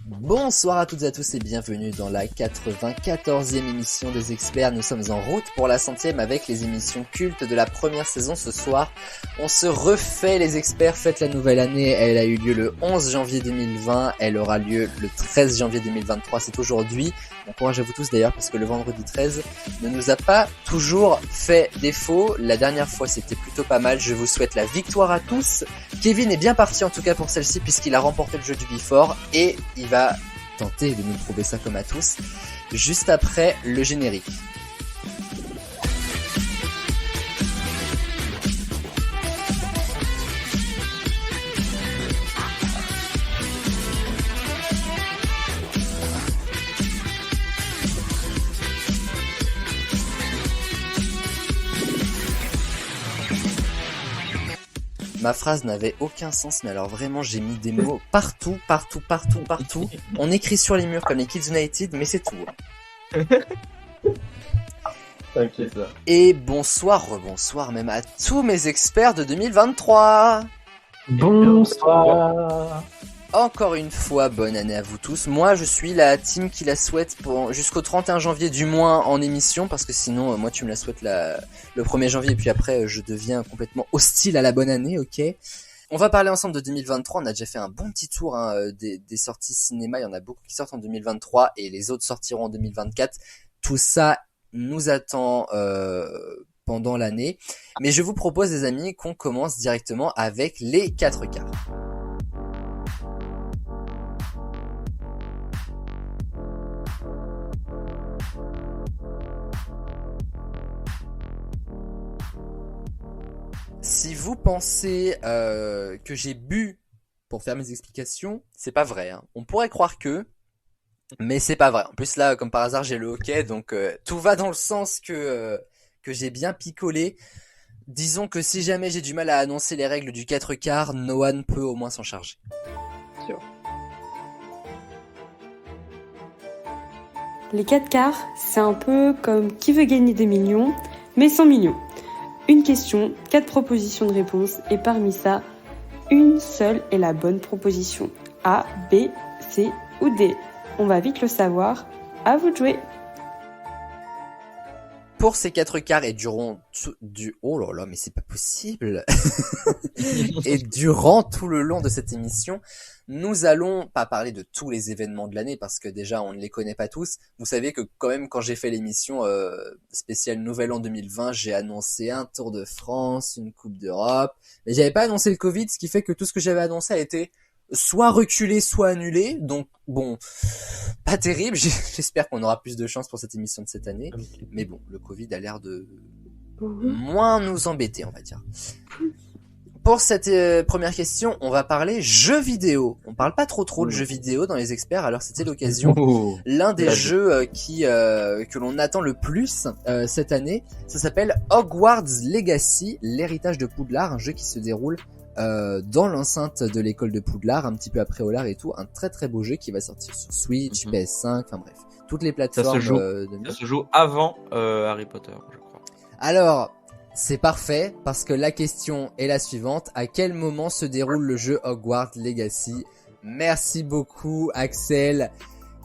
Bonsoir à toutes et à tous et bienvenue dans la 94e émission des experts. Nous sommes en route pour la 100e avec les émissions cultes de la première saison. Ce soir, on se refait les experts. Faites la nouvelle année. Elle a eu lieu le 11 janvier 2020. Elle aura lieu le 13 janvier 2023. C'est aujourd'hui. Bon courage à vous tous d'ailleurs parce que le vendredi 13 ne nous a pas toujours fait défaut. La dernière fois, c'était plutôt pas mal. Je vous souhaite la victoire à tous. Kevin est bien parti en tout cas pour celle-ci puisqu'il a remporté le jeu du Before et il va tenter de nous prouver ça comme à tous juste après le générique. Ma phrase n'avait aucun sens, mais alors vraiment j'ai mis des mots partout. On écrit sur les murs comme les Kids United, mais c'est tout. T'inquiète là. Et rebonsoir même à tous mes experts de 2023. Bonsoir. Encore une fois, bonne année à vous tous. Moi, je suis la team qui la souhaite jusqu'au 31 janvier du moins en émission, parce que sinon, moi, tu me la souhaites le 1er janvier, et puis après, je deviens complètement hostile à la bonne année, ok? On va parler ensemble de 2023. On a déjà fait un bon petit tour des sorties cinéma. Il y en a beaucoup qui sortent en 2023, et les autres sortiront en 2024. Tout ça nous attend pendant l'année. Mais je vous propose, les amis, qu'on commence directement avec les 4 quarts. Si vous pensez que j'ai bu pour faire mes explications, c'est pas vrai. Hein. On pourrait croire que, mais c'est pas vrai. En plus là, comme par hasard, j'ai le hockey, donc tout va dans le sens que j'ai bien picolé. Disons que si jamais j'ai du mal à annoncer les règles du 4 quarts, Noan peut au moins s'en charger. Sûr. Les 4 quarts, c'est un peu comme Qui veut gagner des millions, mais sans millions. Une question, 4 propositions de réponse, et parmi ça, une seule est la bonne proposition. A, B, C ou D. On va vite le savoir. À vous de jouer. Pour ces 4 quarts et oh là là, mais c'est pas possible. Et durant tout le long de cette émission, nous allons pas parler de tous les événements de l'année parce que déjà on ne les connaît pas tous. Vous savez que quand même quand j'ai fait l'émission spéciale Nouvel An 2020, j'ai annoncé un Tour de France, une Coupe d'Europe, mais j'avais pas annoncé le Covid, ce qui fait que tout ce que j'avais annoncé a été soit reculé, soit annulé. Donc bon, pas terrible. J'espère qu'on aura plus de chance pour cette émission de cette année. Mais bon, le Covid a l'air de moins nous embêter, on va dire. Pour cette première question, on va parler jeux vidéo. On parle pas trop de jeux vidéo dans les experts, alors c'était l'occasion. L'un des jeux que l'on attend le plus cette année, ça s'appelle Hogwarts Legacy, l'héritage de Poudlard, un jeu qui se déroule dans l'enceinte de l'école de Poudlard, un petit peu après Hollard et tout, un très très beau jeu qui va sortir sur Switch, PS5, enfin bref, toutes les plateformes. Ça se joue avant Harry Potter, je crois. Alors, c'est parfait, parce que la question est la suivante. À quel moment se déroule le jeu Hogwarts Legacy? Merci beaucoup, Axel.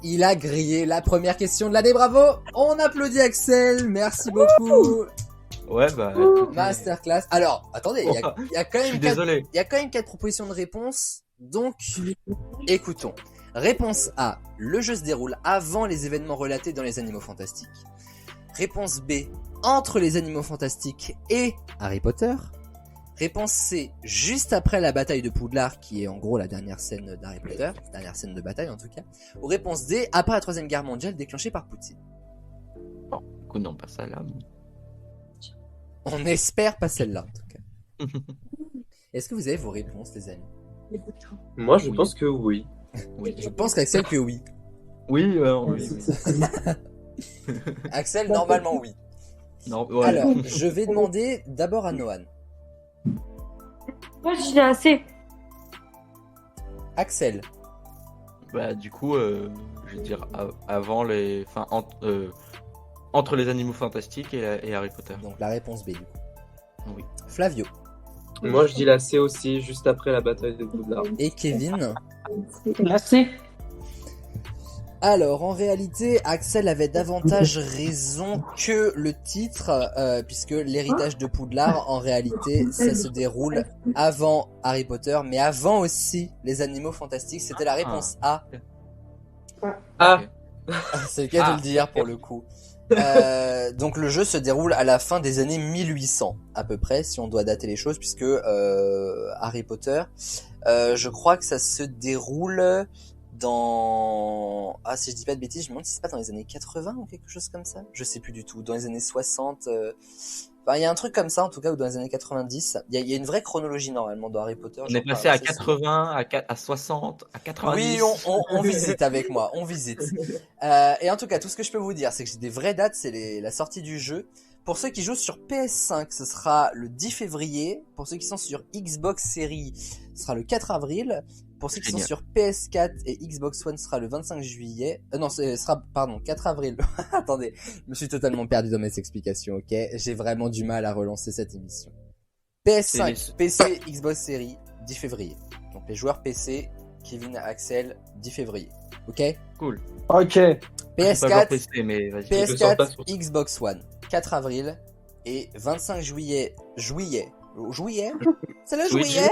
Il a grillé la première question de l'année, bravo! On applaudit Axel, merci beaucoup. Ouais, bah... Masterclass. Alors, attendez, il y a quand même désolé. Il y a quand même 4 propositions de réponse, donc écoutons. Réponse A, le jeu se déroule avant les événements relatés dans les Animaux Fantastiques. Réponse B, entre les Animaux Fantastiques et Harry Potter. Réponse C, juste après la bataille de Poudlard, qui est en gros la dernière scène d'Harry Potter, dernière scène de bataille en tout cas. Ou réponse D, après la Troisième Guerre mondiale déclenchée par Poutine. Bon, écoute, non, pas ça là. On espère pas celle-là en tout cas. Est-ce que vous avez vos réponses, les amis? Moi, je pense que oui. Oui. Je pense qu'Axel que oui. Oui, oui. Axel, normalement oui. Non, ouais. Alors, je vais demander d'abord à Noan. Moi, je l'ai assez. Axel. Bah, du coup, je vais dire avant les... Enfin, entre les Animaux Fantastiques et Harry Potter. Donc la réponse B du coup. Oui. Flavio. Moi, je dis la C aussi, juste après la bataille de Poudlard. Et Kevin. La C. Alors, en réalité, Axel avait davantage raison que le titre, puisque l'héritage de Poudlard, en réalité, ça se déroule avant Harry Potter, mais avant aussi les Animaux Fantastiques. C'était la réponse A. Ah, C'est le cas de le dire pour le coup. Donc le jeu se déroule à la fin des années 1800 à peu près, si on doit dater les choses, puisque Harry Potter, je crois que ça se déroule dans... Ah, si je dis pas de bêtises, je me demande si c'est pas dans les années 80 ou quelque chose comme ça. Je sais plus du tout. Dans les années 60... Enfin, il y a un truc comme ça, en tout cas, ou dans les années 90. Il y a une vraie chronologie, normalement, dans Harry Potter. On est passé à 80, à 60, à 90. Oui, on visite avec moi, on visite. Et en tout cas, tout ce que je peux vous dire, c'est que j'ai des vraies dates, c'est la sortie du jeu. Pour ceux qui jouent sur PS5, ce sera le 10 février. Pour ceux qui sont sur Xbox Series, ce sera le 4 avril. Pour ceux qui sont sur PS4 et Xbox One, ce sera le 25 juillet. Non, ce sera, pardon, 4 avril. Attendez, je me suis totalement perdu dans mes explications, ok? J'ai vraiment du mal à relancer cette émission. PS5, PC, Xbox Series, 10 février. Donc les joueurs PC, Kevin, Axel, 10 février. Ok? Cool. Ok. PS4, PC, mais vas-y. PS4, Xbox One, 4 avril et 25 juillet. Juillet? C'est le Switch. juillet?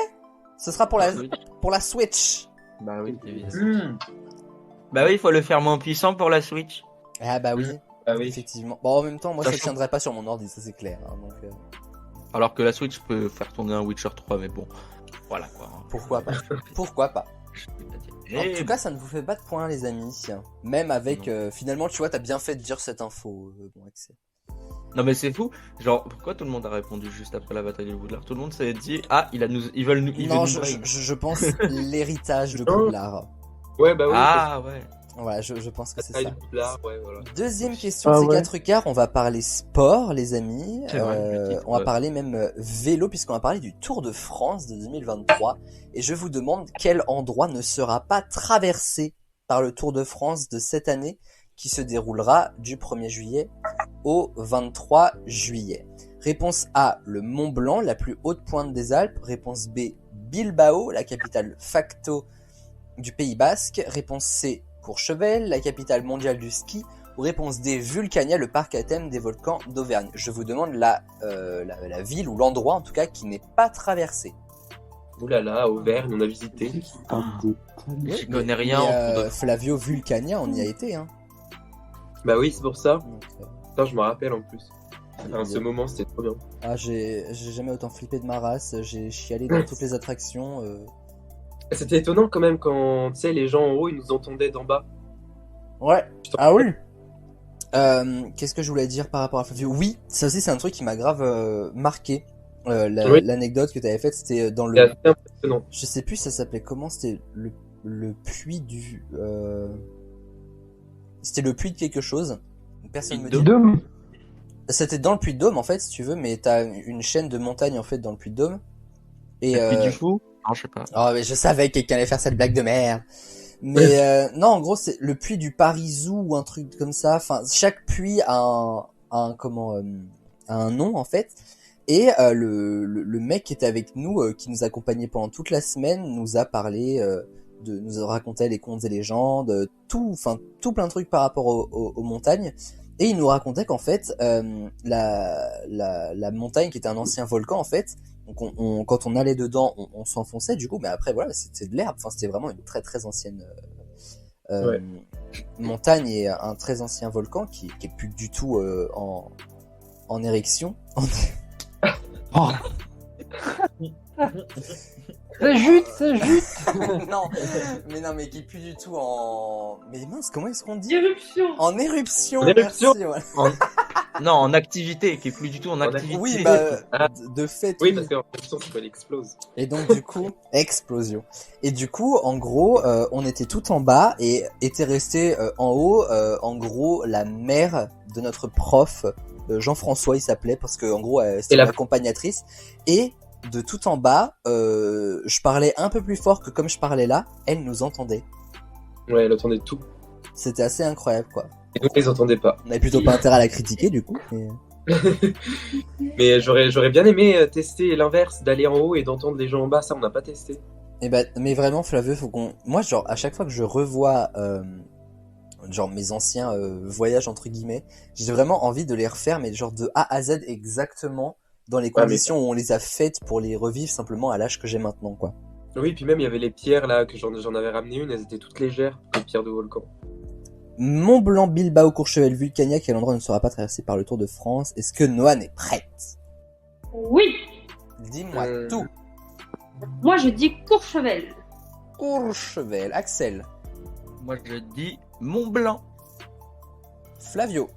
Ce sera pour la Switch. Bah oui, évidemment. Bah oui, il faut le faire moins puissant pour la Switch. Ah bah oui, ah oui. effectivement. Bon, en même temps, moi ça Sachant- tiendrait pas sur mon ordi, ça c'est clair. Hein, donc, Alors que la Switch peut faire tourner un Witcher 3, mais bon, voilà quoi. pourquoi pas? Pourquoi pas? En Et tout cas, ça ne vous fait pas de points, les amis. Même avec, finalement, tu vois, t'as bien fait de dire cette info, bon Axel. Non mais c'est fou, genre pourquoi tout le monde a répondu juste après la bataille de Poudlard? Tout le monde s'est dit ils veulent nous Non, nous brain. je pense l'héritage de Poudlard. Ouais, bah oui. Ah ouais. Voilà, je pense que c'est taille ça. de Poudlard, ouais, voilà. Deuxième question, Ah c'est ouais. 4 quarts. On va parler sport, les amis. C'est vrai, le titre, On va ouais. parler même vélo, puisqu'on va parler du Tour de France de 2023. Et je vous demande quel endroit ne sera pas traversé par le Tour de France de cette année, qui se déroulera du 1er juillet au 23 juillet. Réponse A, le Mont Blanc, la plus haute pointe des Alpes. Réponse B, Bilbao, la capitale facto du Pays Basque. Réponse C, Courchevel, la capitale mondiale du ski. Ou réponse D, Vulcania, le parc à thème des volcans d'Auvergne. Je vous demande la ville ou l'endroit en tout cas qui n'est pas traversé. Ouh là là, Auvergne, on a visité. J'y connais rien en Tour de France. Flavio Vulcania, on y a été. Hein. Bah oui, c'est pour ça. Donc, Putain, je me rappelle en plus. Enfin, ce moment, c'était trop bien. ah, j'ai jamais autant flippé de ma race. J'ai chialé dans toutes les attractions. C'était étonnant quand même quand, tu sais, les gens en haut, ils nous entendaient d'en bas. Ouais. Ah oui. Qu'est-ce que je voulais dire par rapport à Flavio? Oui, ça aussi c'est un truc qui m'a grave marqué. Oui. L'anecdote que tu avais faite, c'était dans C'était le... assez impressionnant. Je sais plus ça s'appelait comment, c'était le puits du... C'était le puits de quelque chose. Personne me dit. Deux. C'était dans le Puy-de-Dôme en fait, si tu veux, mais t'as une chaîne de montagnes en fait dans le Puy-de-Dôme. Et Le Puy du Fou? Non, je sais pas. oh, mais je savais que quelqu'un allait faire cette blague de merde. Mais non, en gros, c'est le puits du Parisou ou un truc comme ça. Enfin, chaque puits a un nom en fait. Et le mec qui était avec nous, qui nous accompagnait pendant toute la semaine, nous a parlé nous racontait les contes et légendes, tout plein de trucs par rapport aux montagnes. Et il nous racontait qu'en fait, la montagne qui était un ancien volcan en fait, donc quand on allait dedans, on s'enfonçait du coup, mais après voilà, c'était de l'herbe. Enfin, c'était vraiment une très très ancienne Ouais. montagne et un très ancien volcan qui est plus du tout en érection. Oh. C'est jute. non, mais qui est plus du tout en... Mais mince, comment est-ce qu'on dit? Éruption. En éruption. En éruption. Merci, voilà. Non, en activité, qui est plus du tout en En activité. Oui, bah, Ah. de fait. Oui, parce qu'en fait, ça explose. Et donc du coup, explosion. Et du coup, en gros, on était tout en bas et était resté en haut. En gros, la mère de notre prof, Jean-François, il s'appelait, parce que en gros, c'était Et la- accompagnatrice. Et de tout en bas, je parlais un peu plus fort que comme je parlais là, elle nous entendait. Ouais, elle entendait tout. C'était assez incroyable, quoi. Et nous, ils entendaient pas. On avait plutôt pas intérêt à la critiquer, du coup. Mais... Mais j'aurais bien aimé tester l'inverse, d'aller en haut et d'entendre les gens en bas. Ça, on n'a pas testé. Eh ben, mais vraiment, Flavio, faut qu'on... Moi, genre, à chaque fois que je revois genre mes anciens voyages entre guillemets. J'ai vraiment envie de les refaire, mais genre de A à Z exactement dans les conditions où on les a faites pour les revivre simplement à l'âge que j'ai maintenant, quoi. Oui, puis même il y avait les pierres là, que j'en avais ramené une, elles étaient toutes légères, les pierres de volcan. Mont Blanc, Bilbao, Courchevel, Vulcania, quel endroit ne sera pas traversé par le Tour de France? Est-ce que Noan est prête? Oui. Dis-moi tout. Moi, je dis Courchevel. Courchevel, Axel, Moi, je dis Mont Blanc. Flavio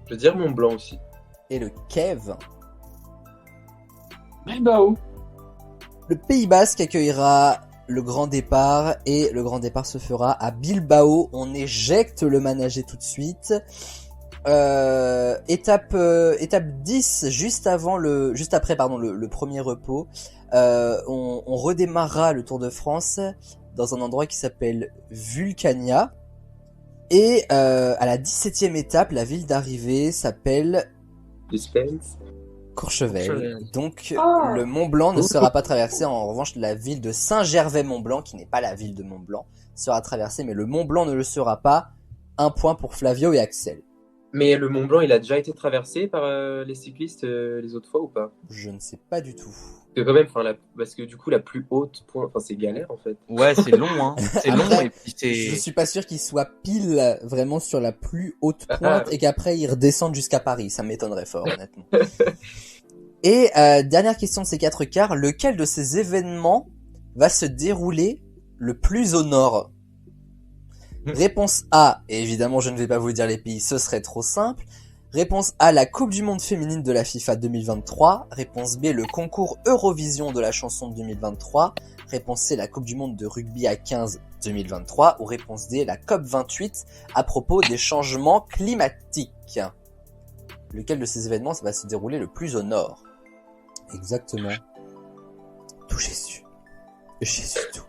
Je veux dire Mont Blanc aussi. et le Kev. Bilbao. Le Pays Basque accueillera le grand départ et le grand départ se fera à Bilbao. On éjecte le manager tout de suite. Étape 10, juste après le premier repos. On redémarrera le Tour de France dans un endroit qui s'appelle Vulcania. Et à la 17e étape, la ville d'arrivée s'appelle Suspense. Courchevel. Donc Oh. le Mont Blanc ne sera pas traversé. En revanche, la ville de Saint-Gervais-Mont-Blanc, qui n'est pas la ville de Mont-Blanc, sera traversée, mais le Mont Blanc ne le sera pas. Un point pour Flavio et Axel. Mais le Mont Blanc, il a déjà été traversé par les cyclistes les autres fois ou pas? Je ne sais pas du tout. Parce que quand même, parce que du coup, la plus haute point, enfin c'est galère en fait. Ouais, c'est long, hein. C'est long Après, et puis c'est. Je suis pas sûr qu'il soit pile vraiment sur la plus haute pointe et qu'après il redescende jusqu'à Paris. Ça m'étonnerait fort, honnêtement. Et dernière question de ces 4 quarts, lequel de ces événements va se dérouler le plus au nord? Réponse A, et évidemment je ne vais pas vous dire les pays, ce serait trop simple. Réponse A, la Coupe du Monde féminine de la FIFA 2023. Réponse B, le concours Eurovision de la chanson de 2023. Réponse C, la Coupe du Monde de rugby à 15 2023. Ou réponse D, la COP 28 à propos des changements climatiques. Lequel de ces événements va se dérouler le plus au nord? Exactement. Tout Jésus. Jésus tout.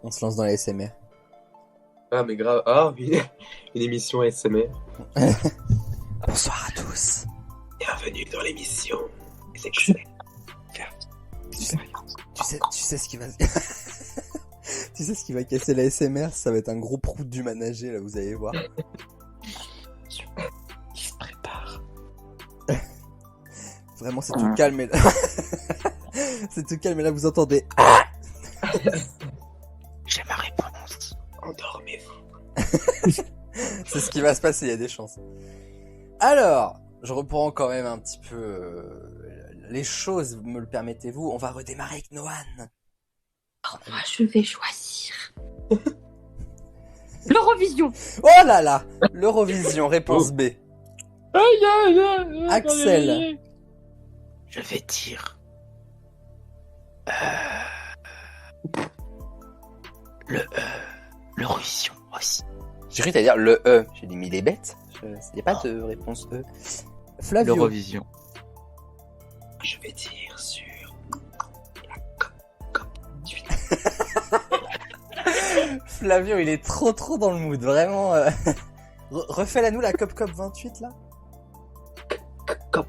On se lance dans la SMR. Ah mais grave, ah oui, une émission ASMR. Bonsoir à tous. Bienvenue dans l'émission. Tu sais ce qui va... tu sais ce qui va casser la SMR? Ça va être un gros prout du manager, là, vous allez voir. Il se prépare. Vraiment, c'est tout calme, et là... c'est tout calme, et là, vous entendez... J'ai ma réponse. Endormez-vous. C'est ce qui va se passer, il y a des chances. Alors, je reprends quand même un petit peu les choses, me le permettez-vous. On va redémarrer avec Noan. Moi, je vais choisir. L'Eurovision. Oh là là, l'Eurovision, réponse B. Axel. Axel. Je vais dire. L'Eurovision aussi. J'ai cru que t'allais dire le E. J'ai dit, mais il est bête. Il n'y a pas de réponse E. Flavio. L'Eurovision. Je vais dire sur Flavio, il est trop dans le mood, vraiment. Refais-la nous la COP 28 là. COP.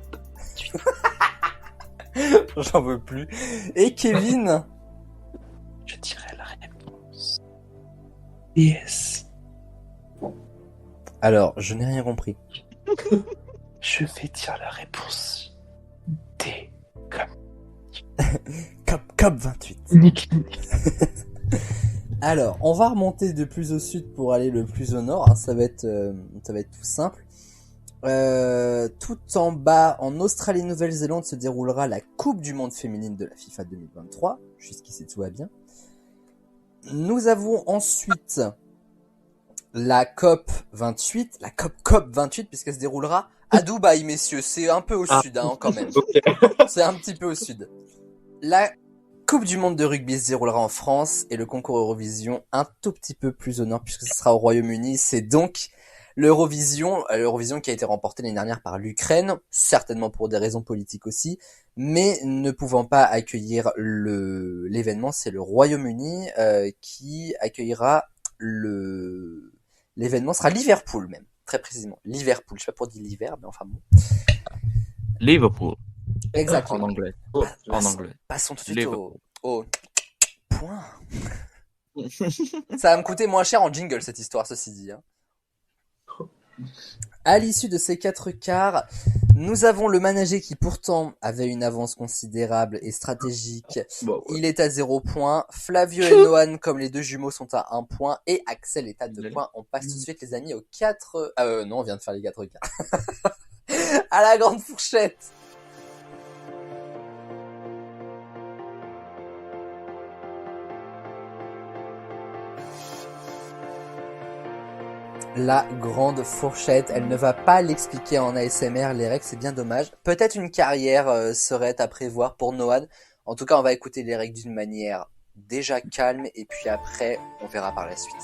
J'en veux plus. Et Kevin. Je dirais la réponse. Yes. Alors, je n'ai rien compris. Je vais dire la réponse D. COP 28. Nick. Alors, on va remonter de plus au sud pour aller le plus au nord. Hein. Ça va être tout simple. Tout en bas, en Australie-Nouvelle-Zélande, se déroulera la Coupe du Monde féminine de la FIFA 2023. Jusqu'ici, tout va bien. Nous avons ensuite la COP 28, la COP 28, puisqu'elle se déroulera à Dubaï, messieurs. C'est un peu au sud, hein, quand même. Ok. C'est un petit peu au sud. La Coupe du Monde de rugby se déroulera en France et le concours Eurovision un tout petit peu plus au nord puisque ce sera au Royaume-Uni. C'est donc l'Eurovision qui a été remportée l'année dernière par l'Ukraine, certainement pour des raisons politiques aussi, mais ne pouvant pas accueillir l'événement, c'est le Royaume-Uni qui accueillera l'événement. Ce sera Liverpool même, très précisément. Liverpool, je sais pas pour dire l'hiver, mais enfin bon. Liverpool. Exactement. En anglais. Oh, En anglais. Passons tout de suite au point. Ça va me coûter moins cher en jingle cette histoire, ceci dit. Hein. À l'issue de ces 4 quarts, nous avons le manager qui pourtant avait une avance considérable et stratégique. Bon, ouais. Il est à 0 points. Flavio et Noan, comme les deux jumeaux, sont à 1 point. Et Axel est à 2 points. On passe tout de suite, les amis, aux 4... non, on vient de faire les 4 quarts. À la grande fourchette. La grande fourchette, elle ne va pas l'expliquer en ASMR, les règles, c'est bien dommage. Peut-être une carrière serait à prévoir pour Noad. En tout cas, on va écouter les règles d'une manière déjà calme et puis après, on verra par la suite.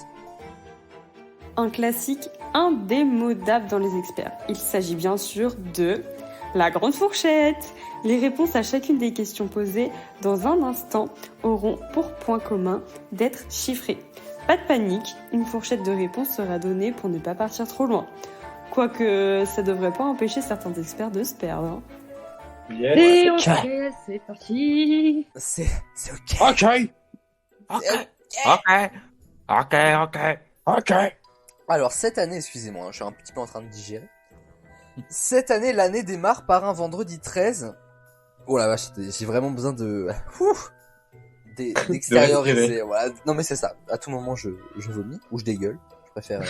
Un classique indémodable dans les experts. Il s'agit bien sûr de la grande fourchette. Les réponses à chacune des questions posées dans un instant auront pour point commun d'être chiffrées. Pas de panique, une fourchette de réponses sera donnée pour ne pas partir trop loin. Quoique, ça devrait pas empêcher certains experts de se perdre. Hein. Yes. Et ok, c'est parti. C'est ok. Ok. Ok. Alors cette année, excusez-moi, je suis un petit peu en train de digérer. Cette année, l'année démarre par un vendredi 13. Oh la vache, j'ai vraiment besoin de... d'extérioriser, voilà. Non mais c'est ça, à tout moment je vomis, ou je dégueule, je préfère...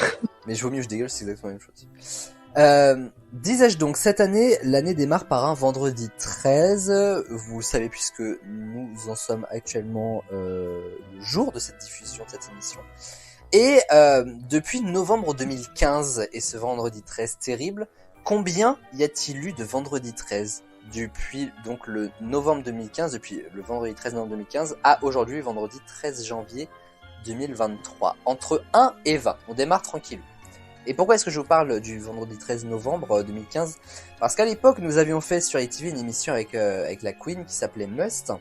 mais je vomis ou je dégueule, c'est exactement la même chose. Disais-je donc, cette année, l'année démarre par un vendredi 13, vous le savez puisque nous en sommes actuellement le jour de cette diffusion de cette émission. Et depuis novembre 2015 et ce vendredi 13 terrible, combien y a-t-il eu de vendredi 13 depuis donc le novembre 2015, depuis le vendredi 13 novembre 2015 à aujourd'hui, vendredi 13 janvier 2023, entre 1 et 20. On démarre tranquille. Et pourquoi est-ce que je vous parle du vendredi 13 novembre 2015 ? Parce qu'à l'époque, nous avions fait sur ITV une émission avec la Queen qui s'appelait Must,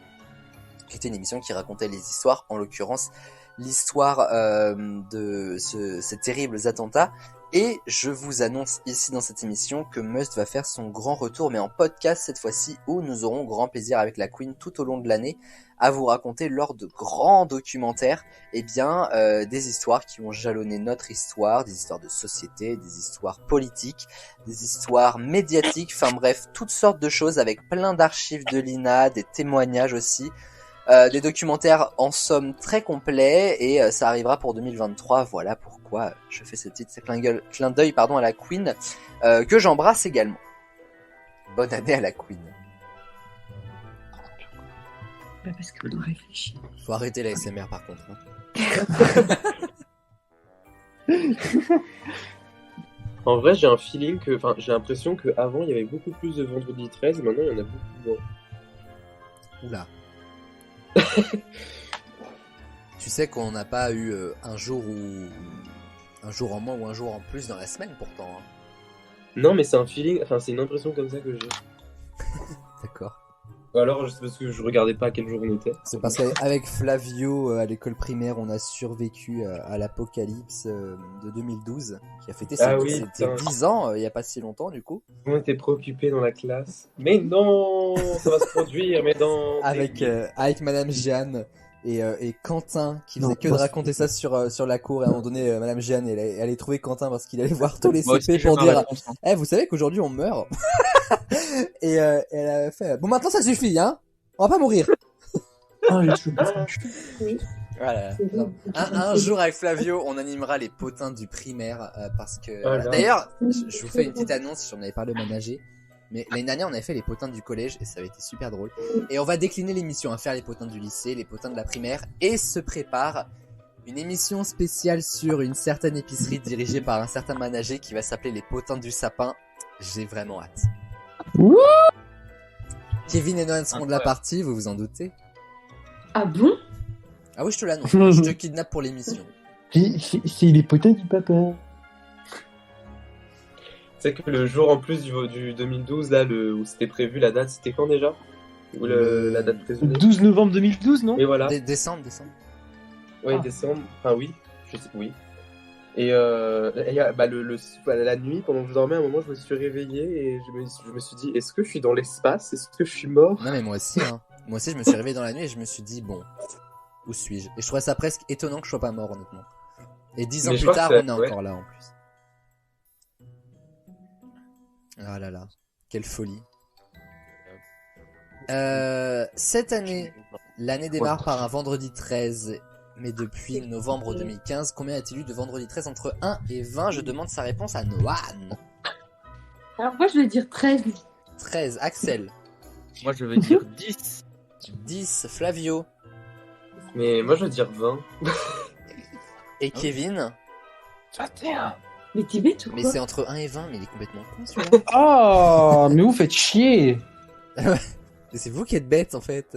qui était une émission qui racontait les histoires, en l'occurrence l'histoire de ces terribles attentats. Et je vous annonce ici dans cette émission que Must va faire son grand retour, mais en podcast cette fois-ci, où nous aurons grand plaisir avec la Queen tout au long de l'année à vous raconter lors de grands documentaires, des histoires qui ont jalonné notre histoire, des histoires de société, des histoires politiques, des histoires médiatiques, enfin bref, toutes sortes de choses avec plein d'archives de l'INA, des témoignages aussi. Des documentaires en somme très complets et ça arrivera pour 2023. Voilà pourquoi je fais ce petit clin d'œil à la Queen que j'embrasse également. Bonne année à la Queen. Bah parce qu'on doit réfléchir. Faut arrêter la SMR par contre. Hein. En vrai, j'ai un feeling que, enfin, j'ai l'impression qu'avant il y avait beaucoup plus de vendredi 13 et maintenant il y en a beaucoup moins. Oula. Tu sais qu'on n'a pas eu un jour en moins ou un jour en plus dans la semaine pourtant. Hein. Non, mais c'est un feeling, enfin, c'est une impression comme ça que j'ai. D'accord. Ou alors, c'est parce que je regardais pas à quel jour on était. C'est parce qu'avec Flavio à l'école primaire, on a survécu à l'apocalypse de 2012 qui a fêté ses 10 ans il y a pas si longtemps du coup. On était préoccupés dans la classe. Mais non, ça va se produire, mais non. Avec Madame Jeanne et Quentin qui faisait que de raconter ça sur la cour et à un moment donné Madame Jeanne elle allait trouver Quentin parce qu'il allait voir tous les CP pour dire vous savez qu'aujourd'hui on meurt. Et elle a fait bon maintenant ça suffit hein, on va pas mourir. Voilà. Un jour avec Flavio on animera les potins du primaire parce que d'ailleurs je vous fais une petite annonce, j'en avais parlé au manager. Mais l'année dernière, on avait fait les potins du collège et ça avait été super drôle. Et on va décliner l'émission, à faire les potins du lycée, les potins de la primaire. Et se prépare une émission spéciale sur une certaine épicerie dirigée par un certain manager qui va s'appeler les potins du sapin. J'ai vraiment hâte. Wouh! Kevin et Noan seront de la partie, vous vous en doutez? Ah bon? Ah oui, je te l'annonce, je te kidnappe pour l'émission. C'est les potins du papa. C'est que le jour en plus du 2012, là, où c'était prévu, la date, c'était quand déjà? Ou la date présumée? 12 novembre 2012, non? Et voilà. Décembre. Ouais, décembre. Enfin, oui. Je sais, oui. Et la nuit, pendant que je dormais, à un moment, je me suis réveillé et je me suis dit, est-ce que je suis dans l'espace? Est-ce que je suis mort? Non, mais moi aussi, hein. Moi aussi, je me suis réveillé dans la nuit et je me suis dit, bon, Où suis-je? Et je trouvais ça presque étonnant que je sois pas mort, honnêtement. Et 10 ans Mais je plus crois tard, que on c'est- est ouais. encore là, en plus. Ah là là. Quelle folie. Cette année, l'année démarre par un vendredi 13, mais depuis novembre 2015, combien a-t-il eu de vendredi 13 entre 1 et 20? Je demande sa réponse à Noan. Alors, moi, je vais dire 13. 13, Axel. Moi, je vais dire 10. 10, Flavio. Mais moi, je veux dire 20. Et Kevin. 21. Mais t'es bête ou Mais quoi? c'est entre 1 et 20, mais il est complètement con celui-là. Oh, mais vous faites chier. Mais c'est vous qui êtes bête en fait.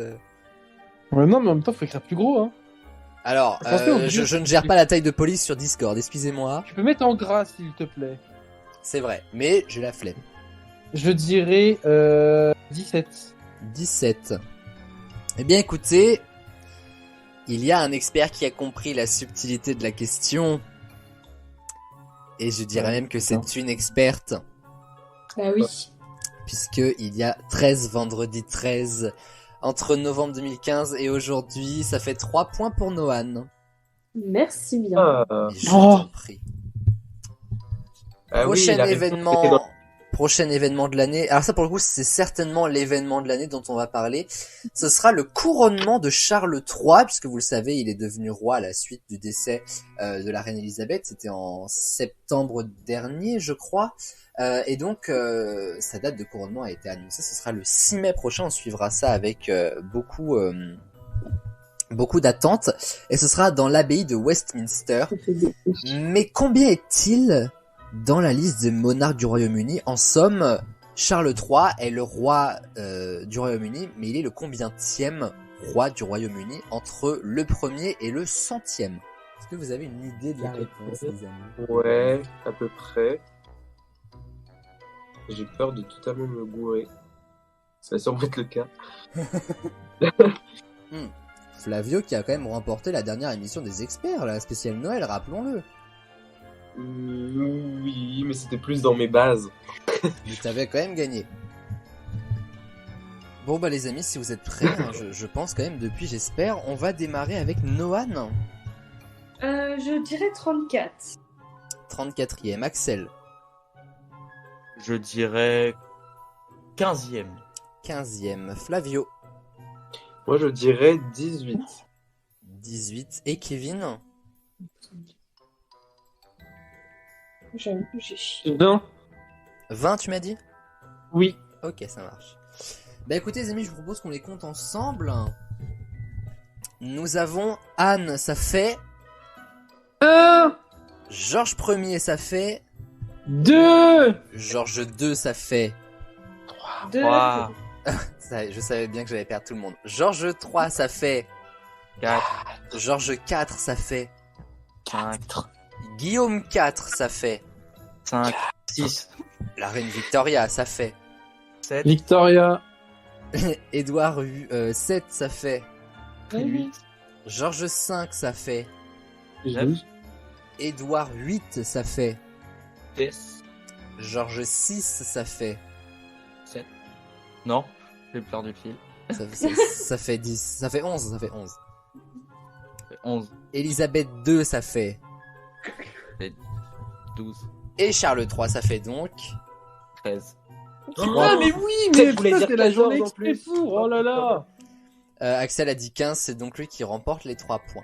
Ouais, non, mais en même temps, faut écrire plus gros, hein. Alors, Pensez au vieux. je ne gère pas la taille de police sur Discord, excusez-moi. Tu peux mettre en gras, s'il te plaît. C'est vrai, mais j'ai la flemme. Je dirais 17. 17. Eh bien écoutez, il y a un expert qui a compris la subtilité de la question. Et je dirais même que c'est une experte, Bah oui. puisque il y a 13 vendredi 13 entre novembre 2015 et aujourd'hui. Ça fait 3 points pour Noan. Merci bien. Ah, Mais je Oh. t'en prie. ah oui, Prochain il a raison, c'était dans- prochain événement de l'année. Alors ça pour le coup c'est certainement l'événement de l'année dont on va parler. Ce sera le couronnement de Charles III, puisque vous le savez il est devenu roi à la suite du décès de la reine Elisabeth. C'était en septembre dernier je crois. Et donc sa date de couronnement a été annoncée. Ce sera le 6 mai prochain. On suivra ça avec beaucoup d'attentes. Et ce sera dans l'abbaye de Westminster. Ça fait des- Mais combien est-il dans la liste des monarques du Royaume-Uni? En somme, Charles III est le roi du Royaume-Uni, mais il est le combientième roi du Royaume-Uni entre le premier et le 100e? Est-ce que vous avez une idée de la réponse, les amis? Ouais, à peu près. J'ai peur de totalement me gourer. Ça va sûrement être le cas. Flavio qui a quand même remporté la dernière émission des experts, la spéciale Noël, rappelons-le. Oui, mais c'était plus dans mes bases. Mais t'avais quand même gagné. Bon bah les amis, si vous êtes prêts, hein, je pense quand même depuis, j'espère, on va démarrer avec Noan. Je dirais 34. 34e, Axel. Je dirais 15e. 15e, Flavio. Moi, je dirais 18. 18, et Kevin. J'ai chié. 20. 20 tu m'as dit? Oui. Ok, ça marche. Bah écoutez les amis, je vous propose qu'on les compte ensemble. Nous avons Anne, ça fait... 1, Georges 1er, ça fait... 2, Georges 2, ça fait... 2. 3, Je savais bien que j'allais perdre tout le monde. Georges 3, ça fait... 4, Georges 4, ça fait... 5, Guillaume 4, ça fait... 5, 6, La reine Victoria, ça fait... 7, Victoria. Édouard 7, ça fait... 8, Georges 5, ça fait... 9, Édouard 8, ça fait... 10, Georges 6, ça fait... 7. Non, j'ai perdu le fil. Ça fait 10, ça fait 11, ça fait 11. 11, Elisabeth 2, ça fait... 12, Et Charles 3, ça fait donc... 13. Ah, mais oui, Je mais voulais putain, dire c'est la 14 journée en exprès plus. pour. Oh là là. Axel a dit 15, c'est donc lui qui remporte les 3 points.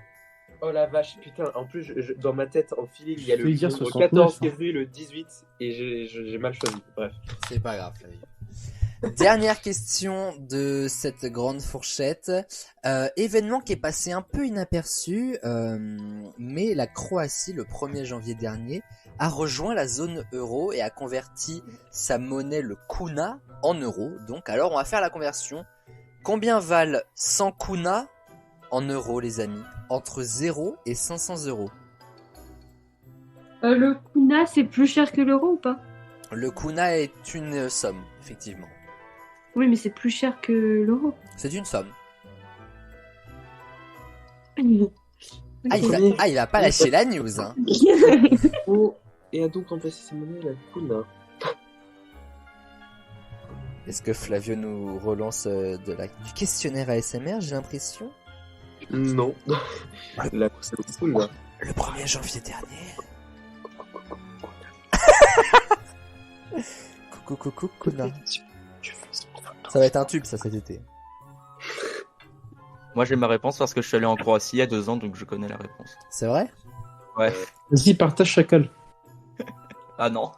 Oh la vache, putain, en plus, dans ma tête, en feeling, il y a Je le vais dire nombre 69, 14 hein. qui est fait, le 18, et j'ai mal choisi. Bref. C'est pas grave, Flavio. Dernière question de cette grande fourchette. Événement qui est passé un peu inaperçu, mais la Croatie, le 1er janvier dernier, a rejoint la zone euro et a converti sa monnaie, le kuna, en euros. Donc, alors, on va faire la conversion. Combien valent 100 kuna en euros, les amis? Entre 0 et 500 euros. Le kuna, c'est plus cher que l'euro ou pas? Le kuna est une somme, effectivement. Oui, mais c'est plus cher que l'euro. C'est une somme. Ok. Il va pas lâcher la news, hein. Oh, et a donc remplacé sa monnaie, la kuna. Est-ce que Flavio nous relance du questionnaire ASMR, j'ai l'impression? Non. La c'est cool, là. Le 1er janvier dernier. Coucou, Kuna. Ça va être un tube, ça, cet été. Moi j'ai ma réponse parce que je suis allé en Croatie il y a 2 ans, donc je connais la réponse. C'est vrai? Ouais. Vas-y, partage chacal. Ah non.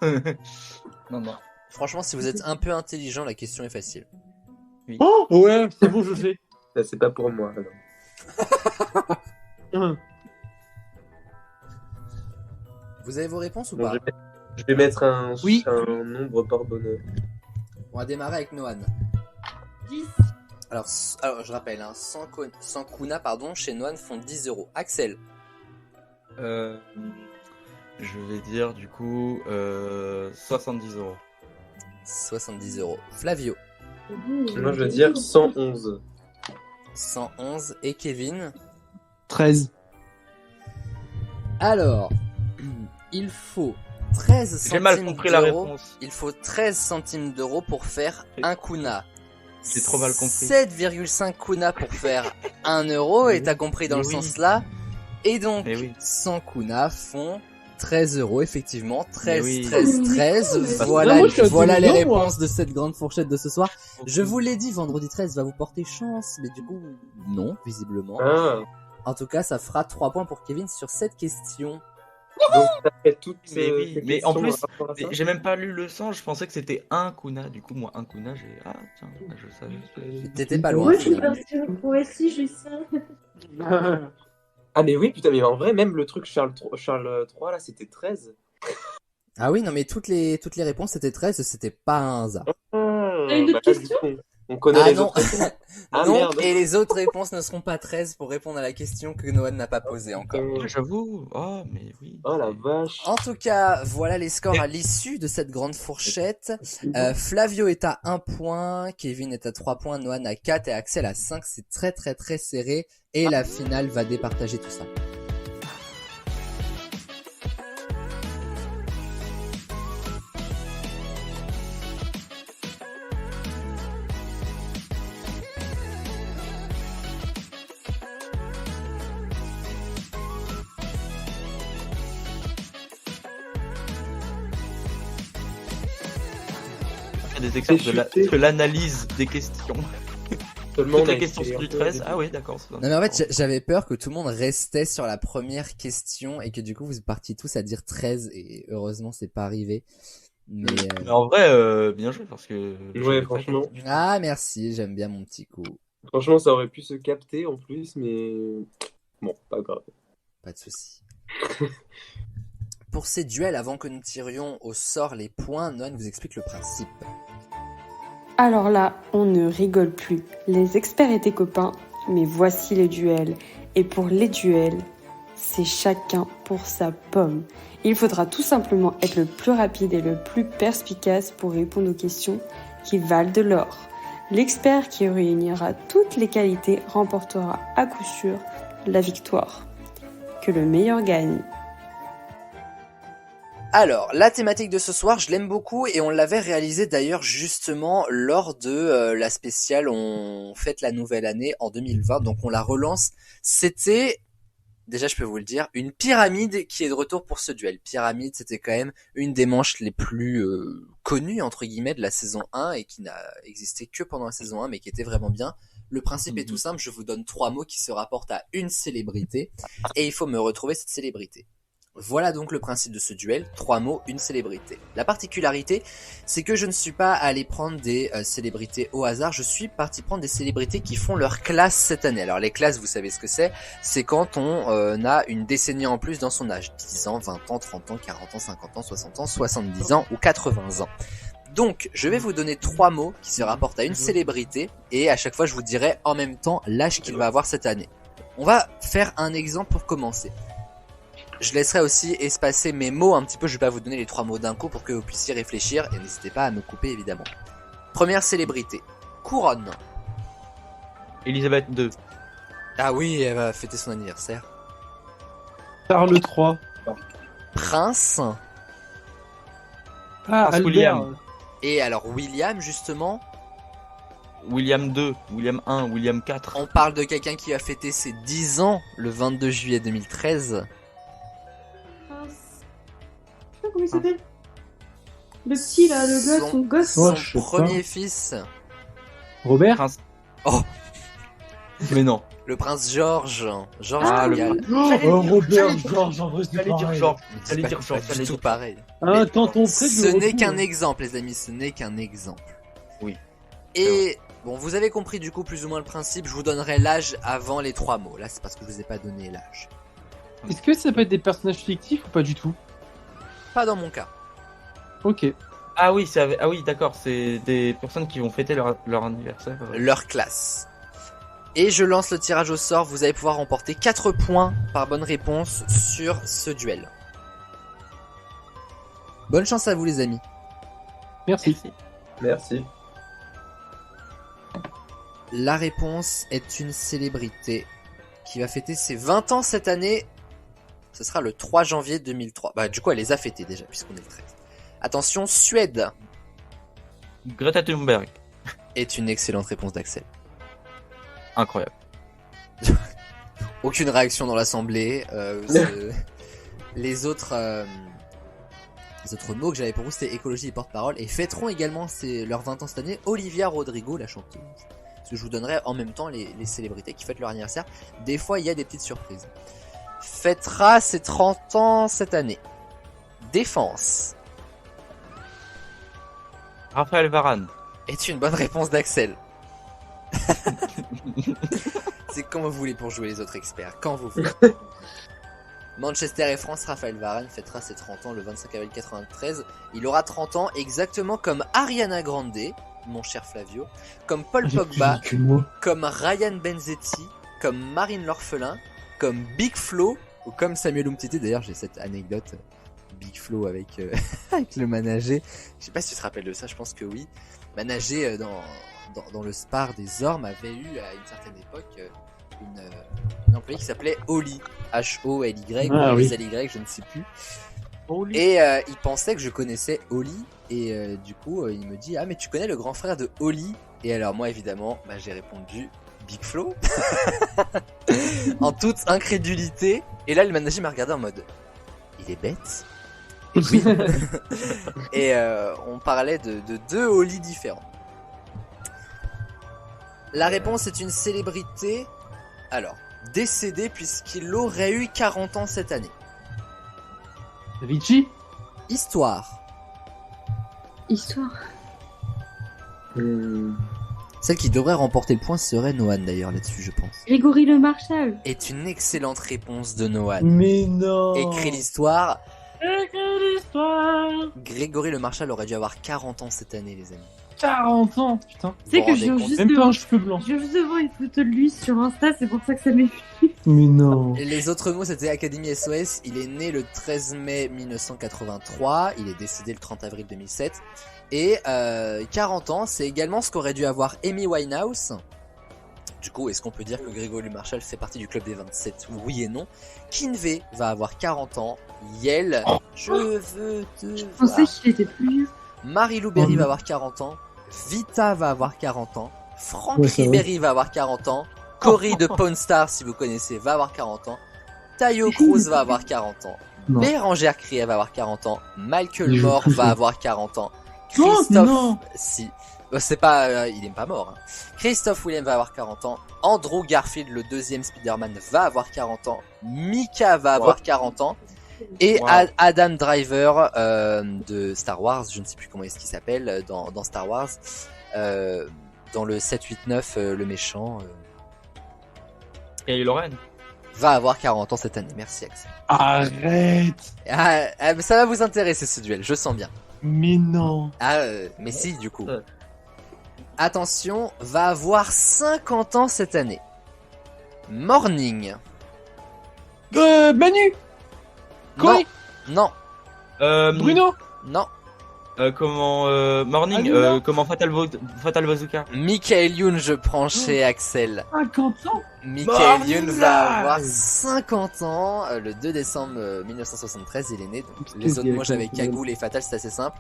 Non. Franchement, si vous êtes un peu intelligent, la question est facile. Oh ouais, c'est bon, je sais. Là, c'est pas pour moi. Alors. Vous avez vos réponses ou Bon, pas? je vais mettre un Oui. nombre par bonheur. On va démarrer avec Noan. 10. Alors je rappelle, 100 Kuna chez Noan font 10 euros. Axel, Je vais dire du coup 70 euros. 70 euros. Flavio, Moi, je veux dire 111. 111. Et Kevin, 13. alors, il faut 13 J'ai mal centimes compris la d'euros. réponse. Il faut 13 centimes d'euros pour faire un Kuna. J'ai trop mal compris. 7,5 Kuna pour faire 1 euro, et t'as compris dans Mais le oui. sens là. Et donc, Mais oui. 100 Kuna font 13 euros, effectivement. 13, Mais oui. 13, 13. Voilà, Non, moi, je suis voilà les intelligent, moi. réponses de cette grande fourchette de ce soir. Je vous l'ai dit, vendredi 13 va vous porter chance, mais du coup, non, visiblement. Ah, En tout cas, ça fera 3 points pour Kevin sur cette question. donc t'as fait toutes Mais oui, tes mais en questions plus, par rapport à ça. J'ai même pas lu le sens, je pensais que c'était un Kuna. Du coup, moi, un Kuna, j'ai. Ah, tiens, je savais. T'étais pas loin, Moi, je suis finalement. partie au Croatie, je sais. Ah, mais oui, putain, mais en vrai, même le truc Charles III, là, c'était 13. Ah oui, non, mais toutes les réponses c'était 13, c'était pas un hasard. T'as une autre là, question du coup, on connaît Ah les non, autres réponses. Ah, non, merde. et les autres réponses ne seront pas 13 pour répondre à la question que Noan n'a pas posée encore. Ah, j'avoue. Oh, mais oui. Oh la vache. En tout cas, voilà les scores à l'issue de cette grande fourchette. Flavio est à 1 point, Kevin est à 3 points, Noan à 4 et Axel à 5. C'est très très très serré et la finale va départager tout ça. On fait des experts de l'analyse des questions. Seulement, Toutes on a les questions essayé sont un du peu 13. au Ah oui, d'accord. Non mais en fait, j'avais peur que tout le monde restait sur la première question et que du coup vous partiez tous à dire 13 et heureusement c'est pas arrivé. Mais Mais en vrai, bien joué parce que. début. Ouais, franchement. ah merci, j'aime bien mon petit coup. Franchement, ça aurait pu se capter en plus, mais bon, pas grave. Pas de souci. Pour ces duels, avant que nous tirions au sort les points, Noan vous explique le principe. Alors là, on ne rigole plus. Les experts étaient copains, mais voici les duels. Et pour les duels, c'est chacun pour sa pomme. Il faudra tout simplement être le plus rapide et le plus perspicace pour répondre aux questions qui valent de l'or. L'expert qui réunira toutes les qualités remportera à coup sûr la victoire. Que le meilleur gagne. Alors, la thématique de ce soir, je l'aime beaucoup et on l'avait réalisée d'ailleurs justement lors de la spéciale On fête la nouvelle année en 2020, donc on la relance. C'était, déjà je peux vous le dire, une pyramide qui est de retour pour ce duel. Pyramide, c'était quand même une des manches les plus connues entre guillemets de la saison 1 et qui n'a existé que pendant la saison 1 mais qui était vraiment bien. Le principe est tout simple, je vous donne 3 mots qui se rapportent à une célébrité et il faut me retrouver cette célébrité. Voilà donc le principe de ce duel, 3 mots, une célébrité. La particularité, c'est que je ne suis pas allé prendre des célébrités au hasard, je suis parti prendre des célébrités qui font leur classe cette année. Alors les classes, vous savez ce que c'est quand on a une décennie en plus dans son âge, 10 ans, 20 ans, 30 ans, 40 ans, 50 ans, 60 ans, 70 ans ou 80 ans. Donc, je vais vous donner 3 mots qui se rapportent à une célébrité et à chaque fois je vous dirai en même temps l'âge qu'il va avoir cette année. On va faire un exemple pour commencer. Je laisserai aussi espacer mes mots un petit peu, je vais pas vous donner les 3 mots d'un coup pour que vous puissiez réfléchir et n'hésitez pas à me couper évidemment. Première célébrité, couronne. Elisabeth II. Ah oui, elle va fêter son anniversaire. Charles III. Prince. Ah, Prince Albert. William. Et alors William justement. William 2, William 1, William 4. On parle de quelqu'un qui a fêté ses 10 ans le 22 juillet 2013. Prince. Je sais pas comment il s'appelle. Le petit là, le gosse, son gosse. Son Ouais, je sais premier pas. fils, Robert. Prince. Oh. Mais non. le prince George. George Ah, de le Galles. Oh, Robert, George, en vrai, c'est J'allais dire pareil. Georges. Mais c'est J'allais pas- dire pas Georges, du j'allais tout dire pareil. Ah, quand on Ce je le n'est retrouve. qu'un exemple, les amis, ce n'est qu'un exemple. Oui. Et bon, vous avez compris du coup plus ou moins le principe. Je vous donnerai l'âge avant les 3 mots. Là, c'est parce que je vous ai pas donné l'âge. Est-ce que ça peut être des personnages fictifs ou pas du tout? Pas dans mon cas. Ok. Ah oui, ah oui, d'accord, c'est des personnes qui vont fêter leur anniversaire. Leur classe. Et je lance le tirage au sort. Vous allez pouvoir remporter 4 points par bonne réponse sur ce duel. Bonne chance à vous, les amis. Merci. Merci. La réponse est une célébrité qui va fêter ses 20 ans cette année. Ce sera le 3 janvier 2003. Bah, du coup, elle les a fêtés déjà, puisqu'on est le 13. Attention, Suède Greta Thunberg. est une excellente réponse d'Axel. Incroyable. Aucune réaction dans l'assemblée. Les autres mots que j'avais pour vous, c'était écologie et porte-parole. Et fêteront également leurs 20 ans cette année Olivia Rodrigo, la chanteuse. Parce que je vous donnerai en même temps les célébrités qui fêtent leur anniversaire. Des fois, il y a des petites surprises. Fêtera ses 30 ans cette année. Défense Raphaël Varane. est une bonne réponse d'Axel. C'est quand vous voulez pour jouer les autres experts, quand vous voulez. Manchester et France, Raphaël Varane fêtera ses 30 ans le 25 avril 93. Il aura 30 ans exactement comme Ariana Grande, mon cher Flavio, comme Paul Pogba, Que moi. comme Ryan Benzetti, comme Marine l'Orphelin, comme Big Flo, ou comme Samuel Umtiti. D'ailleurs, j'ai cette anecdote, Big Flo avec, avec le manager. Je sais pas si tu te rappelles de ça, je pense que oui. Manager dans le Spar des Ormes avait eu à une certaine époque une employée qui s'appelait Oli, H-O-L-Y, Ah ou oui. Z-Y, je ne sais plus. Et il pensait que je connaissais Oli, et du coup il me dit: ah, mais tu connais le grand frère de Oli? Et alors moi évidemment j'ai répondu Big Flo en toute incrédulité, et là le manager m'a regardé en mode: il est bête. Et oui. Et on parlait de 2 Oli différents. La réponse est une célébrité, alors décédée, puisqu'il aurait eu 40 ans cette année. Avicii. Histoire. Histoire. Celle qui devrait remporter le point serait Noan d'ailleurs là-dessus, je pense. Grégory Le Marchal. Est une excellente réponse de Noan. Mais non. Écrit l'histoire. Écris l'histoire. Grégory Le Marchal aurait dû avoir 40 ans cette année, les amis. 40 ans, putain. Tu sais Vous que vous je rendez viens compte? juste Même pas un de... cheveu blanc. Je viens juste de voir une photo de lui sur Insta, c'est pour ça que ça m'est... Mais non. Et les autres mots, c'était Académie SOS. Il est né le 13 mai 1983. Il est décédé le 30 avril 2007. Et 40 ans, c'est également ce qu'aurait dû avoir Amy Winehouse. Du coup, est-ce qu'on peut dire que Grégory Marshall fait partie du club des 27? Oui et non. Kinvey va avoir 40 ans. Yel, je veux te Je pensais voir. qu'il était plus vieux. Marie-Lou Berry va avoir 40 ans. Vita va avoir 40 ans. Franck Ouais, c'est vrai. Ribéry va avoir 40 ans. Cory de Pawn Star, si vous connaissez, va avoir 40 ans. Tayo Cruz va avoir 40 ans. Non. Bérangère Krief va avoir 40 ans. Michael Il joue Moore plus, va lui. avoir 40 ans. Non, Christophe, non. si, c'est pas, il est pas mort. Hein. Christophe William va avoir 40 ans. Andrew Garfield, le deuxième Spider-Man, va avoir 40 ans. Mika va avoir 40 ans. Et Wow. Adam Driver de Star Wars, je ne sais plus comment est-ce qu'il s'appelle dans Star Wars, dans le 789, le méchant, Et Lorraine. va avoir 40 ans cette année. Merci Axel. Arrête. Mais ça va vous intéresser ce duel, je sens bien. Mais non. Mais si, du coup. Ouais. Attention, va avoir 50 ans cette année. Morning. Manu. Non, Cory. non, Bruno. non. Morning, Aluna. comment Fatal Bazooka. Michael Youn, je prends chez Axel. 50 ans. Michael Youn va Morning avoir Live. 50 ans le 2 décembre 1973, il est né. Donc Qu'est-ce les autres, qu'il y a moi j'avais comme- Cagoule et Fatal, c'est assez simple.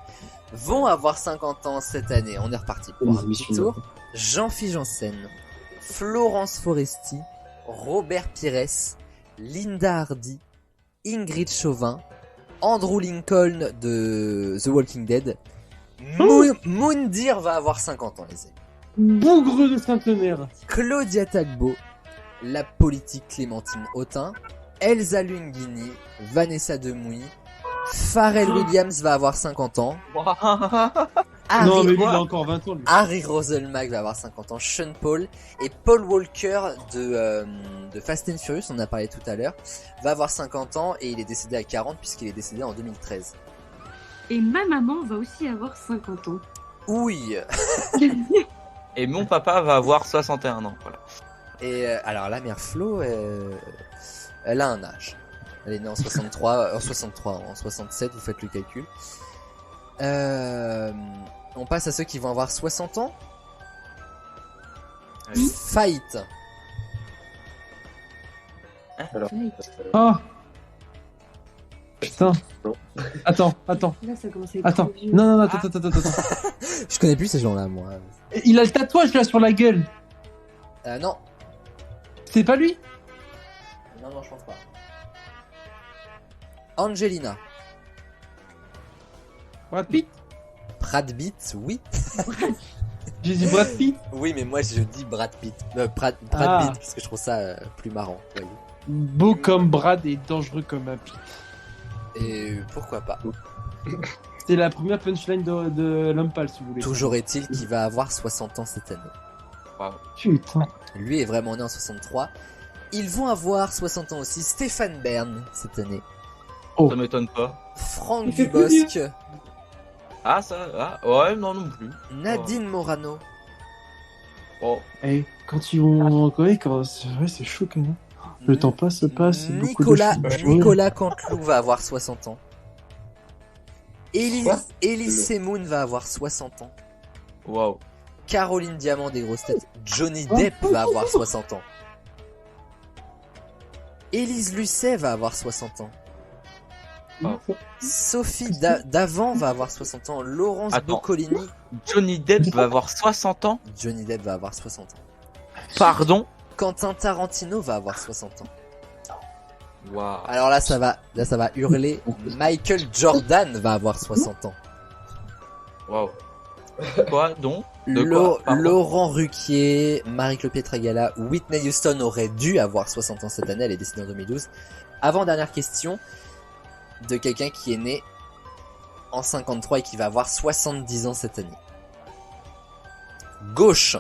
Vont avoir 50 ans cette année. On est reparti pour Les un petit émissions, tour. Jean-Philippe Janssen, Florence Foresti, Robert Pires, Linda Hardy, Ingrid Chauvin, Andrew Lincoln de The Walking Dead. Moundir va avoir 50 ans, les amis. Bougre de centenaire. Claudia Tagbo, la politique Clémentine Autain, Elsa Lunghini, Vanessa Demouy, Pharrell Williams va avoir 50 ans, Harry, Non, mais lui, il a encore 20 ans, lui. Harry Roselmack va avoir 50 ans, Sean Paul et Paul Walker de Fast and Furious, on en a parlé tout à l'heure, va avoir 50 ans et il est décédé à 40 puisqu'il est décédé en 2013. Et ma maman va aussi avoir 50 ans. Oui. Et mon papa va avoir 61 ans. Voilà. Et alors la mère Flo, elle a un âge. Elle est née en 63, en 67, vous faites le calcul. On passe à ceux qui vont avoir 60 ans. Oui. Fight. Ah. Putain. Non. Attends. Là, ça commence à être Attends. trop vieux. Non, attends. Je connais plus ces gens-là, moi. Il a le tatouage là sur la gueule. Non. C'est pas lui? Non, je pense pas. Angelina. Brad Pitt? Brad Pitt, oui. J'ai dit Brad Pitt. Oui, mais moi je dis Brad Pitt. Brad Ah. Pitt, parce que je trouve ça plus marrant. Voyez. Beau comme Brad et dangereux comme un Pitt. Et pourquoi pas. C'était la première punchline de L'Homme Pâle, si vous voulez. Toujours est-il qu'il va avoir 60 ans cette année. Putain. Lui est vraiment né en 63. Ils vont avoir 60 ans aussi. Stéphane Bern cette année. Ça m'étonne pas. Franck Il fait plus Dubosc. Ah, ouais, non plus. Nadine Morano. Oh. Eh, quand ils vont. Ouais, c'est vrai, c'est chaud quand même. Le temps passe. C'est beaucoup de choses. Nicolas Canteloup va avoir 60 ans. Quoi Élise Semoun va avoir 60 ans. Waouh. Caroline Diamant des grosses têtes. Johnny Depp va avoir 60 ans. Élise Lucet va avoir 60 ans. Sophie Davant va avoir 60 ans. Laurence Attends. Boccolini. Johnny Depp va avoir 60 ans. Johnny Depp va avoir 60 ans. Pardon. Quentin Tarantino va avoir 60 ans. Waouh. Alors là ça va hurler. Michael Jordan va avoir 60 ans. Waouh. Quoi donc? De quoi Pardon. Laurent Ruquier, Marie-Claude Pietragala, Whitney Houston aurait dû avoir 60 ans cette année, elle est décédée en 2012. Avant-dernière question de quelqu'un qui est né en 53 et qui va avoir 70 ans cette année. Gauche.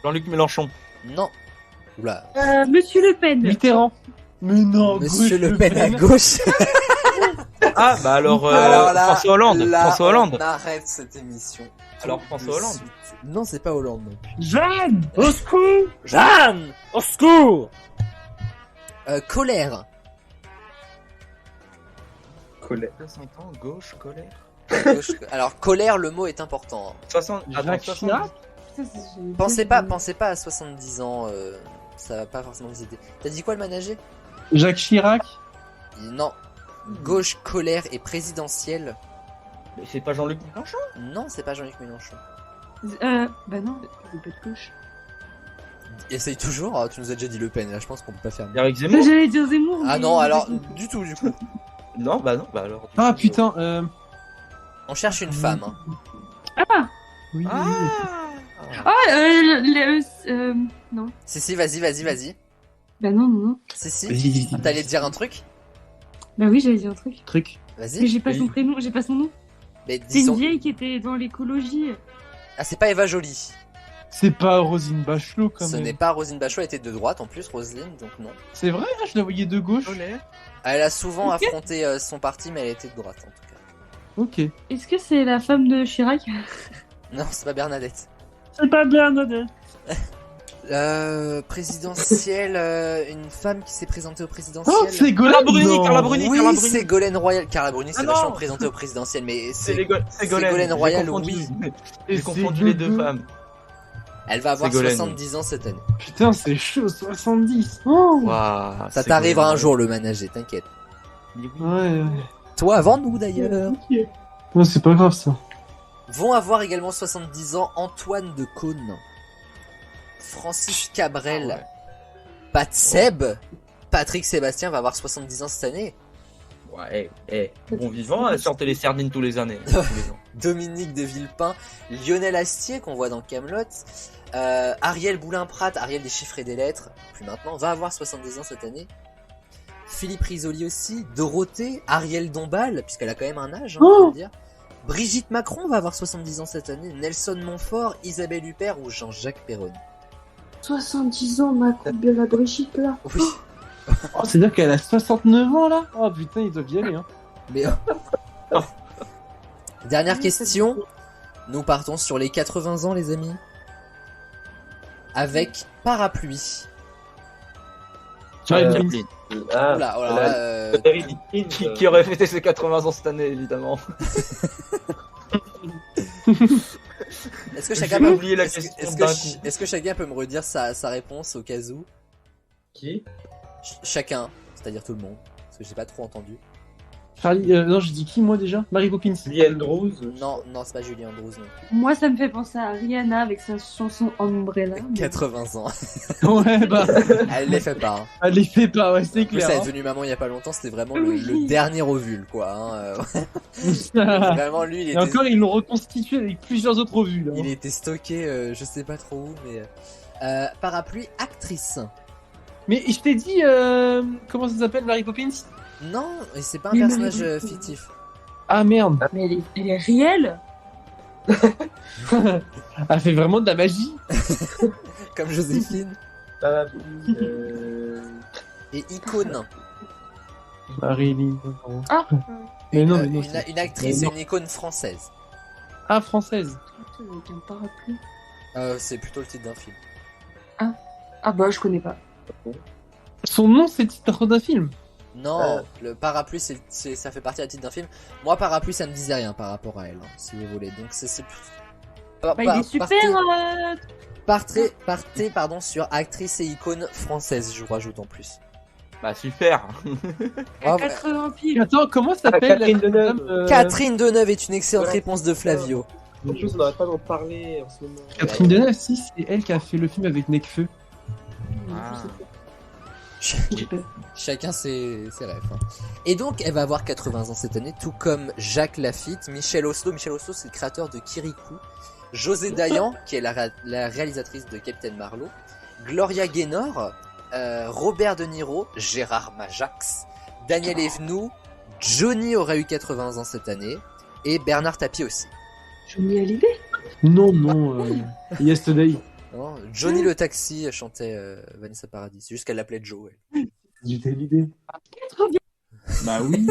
Jean-Luc Mélenchon. Non. Oula. Monsieur Le Pen. Mitterrand. Mais non, Monsieur gauche, Le Pen à gauche. Ah, bah alors, Alors là, François Hollande. là, François Hollande. on arrête cette émission. Alors, Tout François de Hollande. suite. Non, c'est pas Hollande non plus. Jeanne, au secours. Jeanne, au secours. Colère. Colère. 60 ans, gauche, colère. Alors colère, le mot est important. Hein. 60. Attends, Jacques 60. Chirac. Ça, c'est- Pensez pas à 70 ans. Ça va pas forcément vous aider. T'as dit quoi le manager? Jacques Chirac. Non. Gauche, colère et présidentielle. Mais c'est pas Jean-Luc Mélenchon. Non, c'est pas Jean-Luc Mélenchon. Bah non, c'est pas de gauche. Essaye toujours. Ah, tu nous as déjà dit Le Pen. Là, je pense qu'on peut pas faire mieux. Eric Zemmour. J'allais dire Zemmour. Ah mais- non, alors du tout du coup. Non, bah alors. du Ah coup, putain. On cherche une femme. Hein. Oui. Ah. Non. Si, vas-y. Bah non. Si. Vas-y. T'allais dire un truc? Bah oui, j'allais dire un truc. Truc. Mais Vas-y. j'ai pas son prénom, j'ai pas son nom. Mais C'est une disons. vieille qui était dans l'écologie. Ah, c'est pas Eva Joly. C'est pas Rosine Bachelot quand Ce même. n'est pas Roselyne Bachelot, elle était de droite en plus, Roselyne, donc non. C'est vrai, hein, je la voyais de gauche. Colère. Elle a souvent Ok. affronté son parti, mais elle était de droite en tout cas. Ok. Est-ce que c'est la femme de Chirac? Non, c'est pas Bernadette. C'est pas Bernadette. Présidentielle, une femme qui s'est présentée au présidentiel. Oh, c'est Carla Bruni, non. Carla Bruni. Oui, Carla Bruni. c'est Ségolène Royal. Carla Bruni s'est Ah non. vachement présentée au présidentiel, mais C'est c'est Ségolène Royal, oui. J'ai Et confondu c'est les deux Gugu. femmes. Elle va avoir Ségolène. 70 ans cette année. Putain, c'est chaud, 70. Oh. Waouh. Ça t'arrivera un jour le manager, t'inquiète. Ouais. Toi avant nous d'ailleurs. Non, c'est pas grave ça. Vont avoir également 70 ans Antoine de Caunes, Francis Cabrel, Ah ouais. Pat Seb, Patrick Sébastien va avoir 70 ans cette année, Ouais, bon vivant, elle sortait les sardines tous les années. tous les ans. Dominique de Villepin, Lionel Astier qu'on voit dans Kaamelott, Ariel Boulin-Prat, Ariel des chiffres et des lettres, plus maintenant, va avoir 70 ans cette année. Philippe Risoli aussi, Dorothée, Ariel Dombal, puisqu'elle a quand même un âge, hein, Oh on peut dire. Brigitte Macron va avoir 70 ans cette année, Nelson Montfort, Isabelle Huppert ou Jean-Jacques Perroni. 70 ans, ma coupe de la Brigitte, là. Oui, Oh, c'est-à-dire qu'elle a 69 ans là. Oh putain, ils doivent y aller. Hein. mais... Dernière question, nous partons sur les 80 ans les amis. Avec parapluie. Charlie Chaplin. Ah, Oula, oh là la- là, Valérie Dickens, Qui aurait fêté ses 80 ans cette année, évidemment. est-ce que J'ai chacun peut... oublié la est-ce que- question est-ce d'un que, coup. est-ce que chacun peut me redire sa réponse au cas où? Qui Chacun, c'est-à-dire tout le monde, parce que j'ai pas trop entendu. Charlie, non, j'ai dit qui moi déjà? Mary Poppins. Lee Andrews. Non, c'est pas Julien Andrews non plus. Moi, ça me fait penser à Rihanna avec sa chanson Umbrella. mais- 80 ans. Ouais, bah, Elle les fait pas. Hein. elle les fait pas, ouais, c'est En plus, clair. elle est hein. devenue maman il y a pas longtemps, c'était vraiment Oui. le dernier ovule, quoi. Hein. Et Vraiment, lui, il était, encore, ils l'ont reconstitué avec plusieurs autres vues là. il était stocké, je sais pas trop où, mais... parapluie actrice. Mais je t'ai dit, comment ça s'appelle, Mary Poppins? Non, et c'est pas un Mais personnage Marie- fictif. Ah merde. Mais elle est réelle. Elle fait vraiment de la magie. Comme Joséphine. Parapluie. Et icône. Marilyn. Ah, Mais non, Une- mais non. une, une actrice Mais et une icône française. Ah, française. avec un parapluie. C'est plutôt le titre d'un film. Ah bah, je connais pas. Son nom, c'est le titre d'un film. Non, le parapluie, ça fait partie du titre d'un film. Moi, parapluie, ça me disait rien par rapport à elle, hein, si vous voulez. Donc, c'est Bah, il est super. Partez, pardon, sur actrice et icône française, je rajoute en plus. Bah super. Ah, 80 piles. Attends, comment s'appelle Catherine la Deneuve. dame, Catherine Deneuve est une excellente Ouais. réponse de Flavio. Quelque chose, on n'arrête pas d'en parler en ce moment. Catherine Deneuve, si, c'est elle qui a fait le film avec Nekfeu. Ah. Chacun ses rêves. Hein. Et donc, elle va avoir 80 ans cette année, tout comme Jacques Lafitte, Michel Oslo. Michel Oslo, c'est le créateur de Kirikou. José Dayan, qui est la réalisatrice de Captain Marlowe. Gloria Gaynor, Robert De Niro, Gérard Majax, Daniel Evenou, Johnny aurait eu 80 ans cette année, et Bernard Tapie aussi. Johnny Hallyday. Non, Yesterday. Non, Johnny le taxi chantait Vanessa Paradis, c'est juste qu'elle l'appelait Joe. Elle. J'ai l'idée. Bah oui.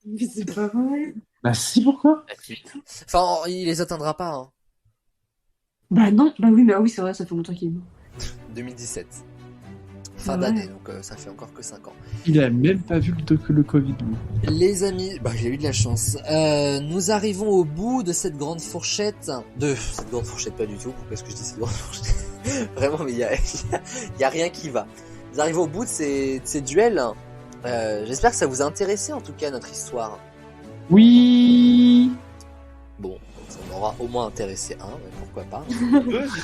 Mais c'est pas vrai. Bah si, pourquoi? Enfin, il les atteindra pas, hein. Bah non, bah oui, c'est vrai, ça fait longtemps qu'il est mort. 2017. Fin Ouais. d'année, donc ça fait encore que 5 ans. Il a même pas vu que le Covid. lui. Les amis, bah j'ai eu de la chance. Nous arrivons au bout de cette grande fourchette. Cette grande fourchette, pas du tout. Pourquoi est-ce que je dis cette grande fourchette? Vraiment, mais il y a rien qui va. Nous arrivons au bout de ces duels. J'espère que ça vous a intéressé, en tout cas, notre histoire. Oui. Bon, ça en aura au moins intéressé un, mais pourquoi pas.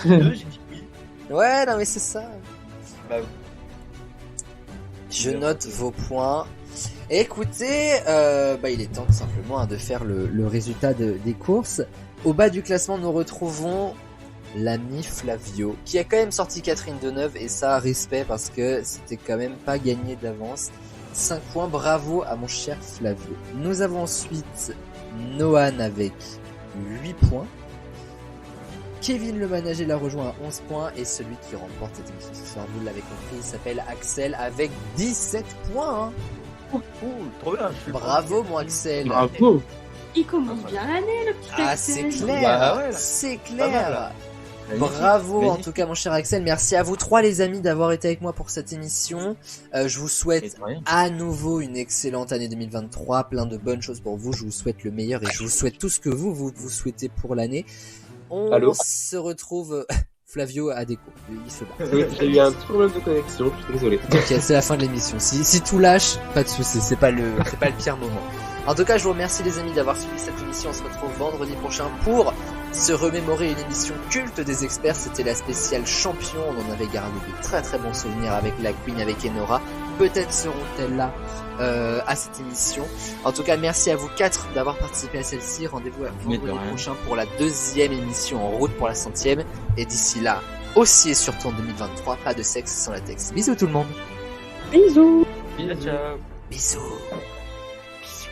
J'ai dit oui. Ouais, non mais c'est ça. Bah, Je note vos points. Écoutez, il est temps tout simplement de faire le résultat des courses. Au bas du classement, nous retrouvons l'ami Flavio, qui a quand même sorti Catherine Deneuve, et ça, respect, parce que c'était quand même pas gagné d'avance. 5 points, bravo à mon cher Flavio. Nous avons ensuite Noan avec 8 points. Kevin le manager l'a rejoint à 11 points, et celui qui remporte cette émission ce soir, vous l'avez compris, il s'appelle Axel avec 17 points. Hein. cool, trop bien. je suis Bravo mon Axel. Bravo. Il commence bien l'année, le petit Ah Axel. c'est clair, Bah ouais, là. c'est Pas mal, clair. là. Bravo en Magnifique. tout cas mon cher Axel, merci à vous trois les amis d'avoir été avec moi pour cette émission. Je vous Et souhaite de rien. à nouveau une excellente année 2023, plein de bonnes choses pour vous, je vous souhaite le meilleur et je vous souhaite tout ce que vous souhaitez pour l'année. On Allô se retrouve... Flavio a déco, il se bat. Oui, j'ai eu un petit problème de connexion, je suis désolé. T'inquiète, c'est la fin de l'émission. Si tout lâche, pas de soucis, c'est pas le pire moment. En tout cas, je vous remercie les amis d'avoir suivi cette émission. On se retrouve vendredi prochain pour se remémorer une émission culte des experts. C'était la spéciale champion. On en avait gardé de très très bons souvenirs avec la Queen, avec Enora. Peut-être seront-elles là à cette émission. En tout cas, merci à vous quatre d'avoir participé à celle-ci. Rendez-vous à Mais de vendredi rien. prochain pour la 2e émission en route pour la 100e. Et d'ici là, aussi et surtout en 2023, pas de sexe sans latex. Bisous tout le monde. Bisous. Ciao. Bisous. Bisous.